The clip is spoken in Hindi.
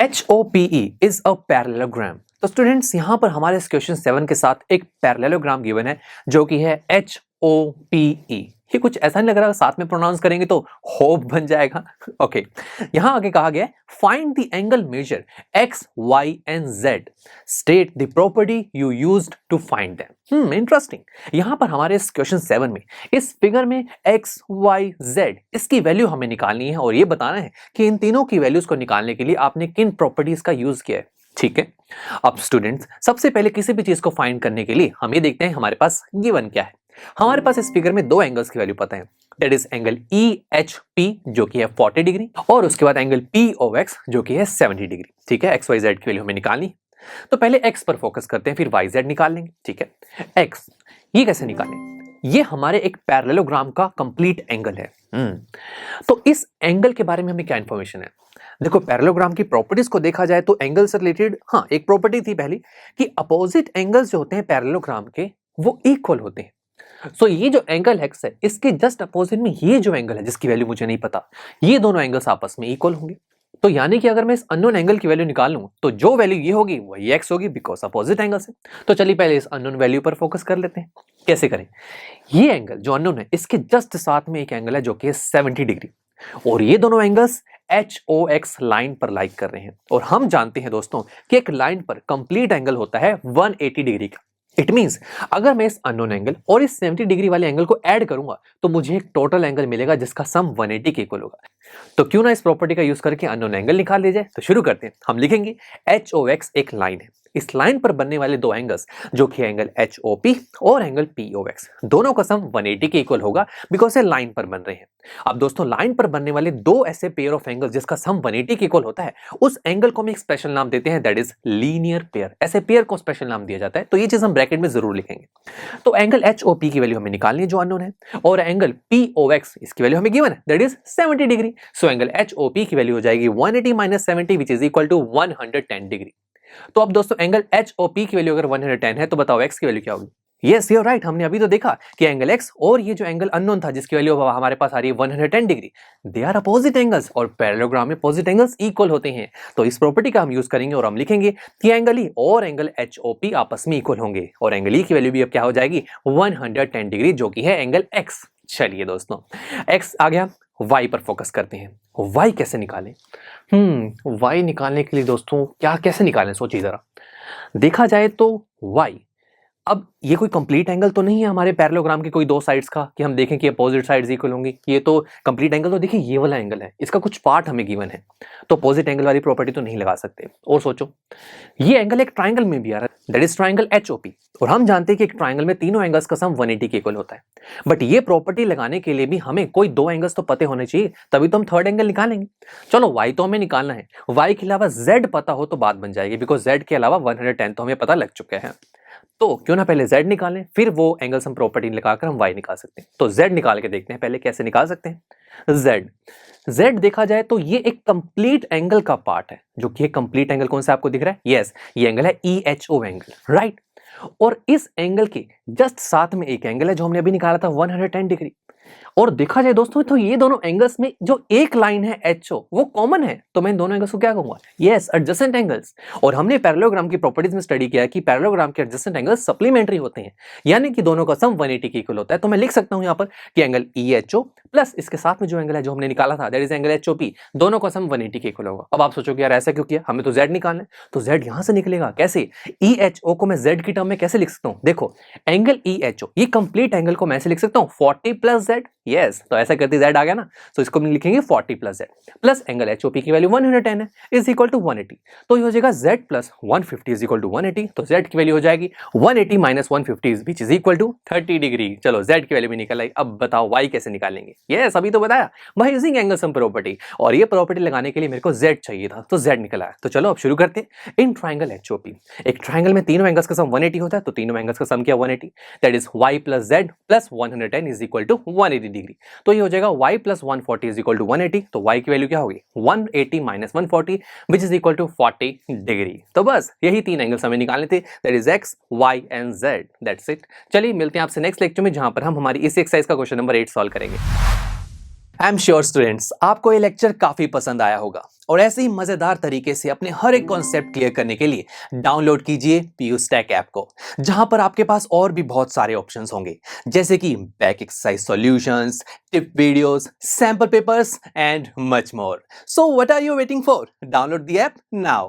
HOPE is a parallelogram। तो स्टूडेंट्स यहाँ पर हमारे इस क्वेश्चन 7 के साथ एक पैरेललोग्राम गिवन है जो कि है HOPE। ये कुछ ऐसा नहीं लग रहा, साथ में प्रोनाउंस करेंगे तो होप बन जाएगा। ओके, यहाँ आगे कहा गया है find the angle measure x, y and z, state the property you used to find them. Interesting. यहाँ पर हमारे इस क्वेश्चन 7 में इस फिगर में x, y, z इसकी वैल्यू हमें निकालनी है और ये बताना है कि इन तीनों की वैल्यूज को निकालने के लिए आपने किन प्रॉपर्टीज का यूज किया है। ठीक है, अब स्टूडेंट्स सबसे पहले किसी भी चीज को फाइंड करने के लिए हम ये देखते हैं हमारे पास गिवन क्या है। हमारे पास इस फिगर में दो एंगल्स की वैल्यू पता है, दैट इज एंगल EHP जो कि है 40 डिग्री और उसके बाद एंगल POX जो कि है 70 डिग्री। ठीक है, XYZ की वैल्यू हमें निकालनी है। तो पहले x पर फोकस करते हैं, फिर YZ निकाल लेंगे। ठीक है, x ये कैसे निकालें? ये हमारे एक पैरेललोग्राम का कंप्लीट एंगल है। तो इस एंगल के बारे में हमें क्या इंफॉर्मेशन है? देखो, पैरेललोग्राम की प्रॉपर्टीज को देखा जाए तो एंगल से रिलेटेड हाँ एक प्रॉपर्टी थी पहली कि अपोजिट एंगल्स जो होते हैं पैरेललोग्राम के वो इक्वल होते हैं। सो ये जो एंगल x है इसके जस्ट अपोजिट में ये जो एंगल है जिसकी वैल्यू मुझे नहीं पता, ये दोनों एंगल्स आपस में इक्वल होंगे। तो यानी कि अगर मैं इस अननोन एंगल की वैल्यू निकाल लूं तो जो वैल्यू ये होगी वही x होगी बिकॉज अपोजिट एंगल्स है। तो चलिए पहले इस अननोन वैल्यू पर फोकस कर लेते हैं। कैसे करें? ये एंगल जो अननोन है इसके जस्ट साथ में एक एंगल है जो कि है 70 डिग्री और ये दोनों एंगल्स HOX लाइन पर लाइक कर रहे हैं और हम जानते हैं दोस्तों कि एक लाइन पर कंप्लीट एंगल होता है 180 डिग्री का। इट मींस अगर मैं इस अननोन एंगल और इस 70 डिग्री वाले एंगल को ऐड करूंगा तो मुझे एक टोटल एंगल मिलेगा जिसका सम 180 के इक्वल होगा। तो क्यों ना इस प्रॉपर्टी का यूज करके अननोन एंगल निकाल लिया जाए। तो शुरू करते हैं। हम लिखेंगे HOX एक लाइन है, इस लाइन पर बनने वाले दो एंगल्स जो कि एंगल HOP और एंगल POX दोनों का सम 180 के इक्वल होगा बिकॉज ये लाइन पर बन रहे हैं। अब दोस्तों लाइन पर बनने वाले दो ऐसे पेयर ऑफ एंगल्स जिसका सम 180 के इक्वल होता है उस एंगल को हम एक स्पेशल नाम देते हैं, दैट इज लीनियर पेयर। ऐसे पेयर को स्पेशल नाम दिया जाता है, तो ये चीज हम ब्रैकेट में जरूर लिखेंगे। तो एंगल HOP की वैल्यू हमें निकालनी है जो अननोन है और एंगल POX इसकी वैल्यू हमें गिवन है, that is 70 degree. So angle HOP की वैल्यू हो जाएगी 180 minus 70 which is equal to 110 degree. तो अब दोस्तों एंगल HOP की वैल्यू अगर 110 है तो बताओ x की वैल्यू क्या होगी? यस, यू राइट, हमने अभी तो देखा कि एंगल x और ये जो एंगल अननोन था जिसकी वैल्यू हमारे पास आ रही है 110 degree, they are opposite angles और पैरेललोग्राम में अपोजिट एंगल्स इक्वल होते हैं। तो इस प्रॉपर्टी का हम यूज करेंगे और हम लिखेंगे कि एंगल E और एंगल HOP आपस में इक्वल होंगे और एंगल E की वैल्यू भी अब क्या हो जाएगी 110 डिग्री जो कि है एंगल x। चलिए दोस्तों x आ गया, y पर फोकस करते हैं। y कैसे निकालें? y निकालने के लिए दोस्तों क्या कैसे निकालें सोचिए जरा। देखा जाए तो y, अब ये कोई कंप्लीट एंगल तो नहीं है हमारे पैरेललोग्राम के कोई दो साइड्स का कि हम देखें कि अपोजिट साइड्स इक्वल होंगी। ये तो कंप्लीट एंगल तो देखिए ये वाला एंगल है, इसका कुछ पार्ट हमें गिवन है तो अपोजिट एंगल वाली प्रॉपर्टी तो नहीं लगा सकते। और सोचो ये एंगल एक ट्राइंगल में भी आ रहा है, दैट इज ट्राइंगल HOP और हम जानते हैं कि एक ट्राइंगल में तीनों एंगल्स का सम 180 के इक्वल होता है। बट ये प्रॉपर्टी लगाने के लिए भी हमें कोई दो एंगल्स तो पते होने चाहिए, तभी तो हम थर्ड एंगल निकालेंगे। चलो y तो हमें निकालना है, y के अलावा z पता हो तो बात बन जाएगी बिकॉज z के अलावा 110 तो हमें पता लग चुके हैं। तो क्यों ना पहले z निकालें, फिर वो एंगल्स हम प्रॉपर्टी लगाकर हम y निकाल सकते हैं। तो z निकाल के देखते हैं पहले कैसे निकाल सकते हैं। z देखा जाए तो ये एक कंप्लीट एंगल का पार्ट है जो कि कंप्लीट एंगल कौन सा आपको दिख रहा है? यस, ये एंगल है EHO एंगल, राइट। और इस एंगल के जस्ट साथ में एक एंगल है जो हमने अभी निकाला था 110 डिग्री। और देखा जाए दोस्तों तो ये दोनों एंगल्स में जो एक लाइन है HO वो कॉमन है, तो मैं इन दोनों एंगल्स को क्या कहूंगा? Yes, adjacent angles. और हमने पैरेललोग्राम की प्रॉपर्टीज में स्टडी किया कि पैरेललोग्राम के एडजेसेंट एंगल्स सप्लीमेंट्री होते हैं, यानी कि दोनों का सम 180 के इक्वल होता है। तो मैं लिख सकता हूं यहां पर कि एंगल EHO प्लस इसके साथ में जो एंगल है जो हमने निकाला था दैट इज एंगल HOP, दोनों का सम 180 के इक्वल होगा। अब आप सोचोगे यार ऐसा क्यों किया, हमें तो z निकालना है। तो z यहां से निकलेगा कैसे? EHO को मैं z की टर्म में कैसे लिख सकता हूं? देखो एंगल EHO ये कंप्लीट एंगल को मैं ऐसे लिख सकता हूं 40 प्लस z। यस, तो ऐसा करते z आ गया ना, तो इसको हम लिखेंगे 40 plus z plus angle HOP की वैल्यू 110 है इज इक्वल टू 180। तो ये हो जाएगा z plus 150 is equal to 180। तो z की वैल्यू हो जाएगी 180 minus 150 which is equal to 30 degree. चलो z की वैल्यू भी निकल आई। अब बताओ y कैसे निकालेंगे? यस, अभी तो बताया by using angle sum property, और ये प्रॉपर्टी लगाने के लिए मेरे को z चाहिए था तो z निकला है। तो चलो अब शुरू करते हैं। इन ट्राइंगल HOP, एक ट्राइंगल में तीनों एंगल्स का सम 180 होता है, तो तीनों एंगल्स का सम क्या 180, that is y plus z plus 110 is equal to 180 degree. तो ये हो जाएगा y plus 140 is equal to 180। तो y की वैल्यू क्या होगी 180 minus 140 which is equal to 40 degree. तो बस यही तीन एंगल्स हमें निकालने थे, that is x, y and z, that's it. चलिए मिलते हैं आपसे नेक्स्ट लेक्चर में जहां पर हम हमारी इस एक्सरसाइज का क्वेश्चन नंबर 8 सॉल्व करेंगे। आई एम श्योर स्टूडेंट्स आपको ये लेक्चर काफी पसंद आया होगा और ऐसे ही मजेदार तरीके से अपने हर एक कॉन्सेप्ट क्लियर करने के लिए डाउनलोड कीजिए पीयूस्टैक ऐप को, जहां पर आपके पास और भी बहुत सारे ऑप्शंस होंगे, जैसे कि back exercise solutions, tip videos, sample papers and much more. So what are you waiting for? Download the app now.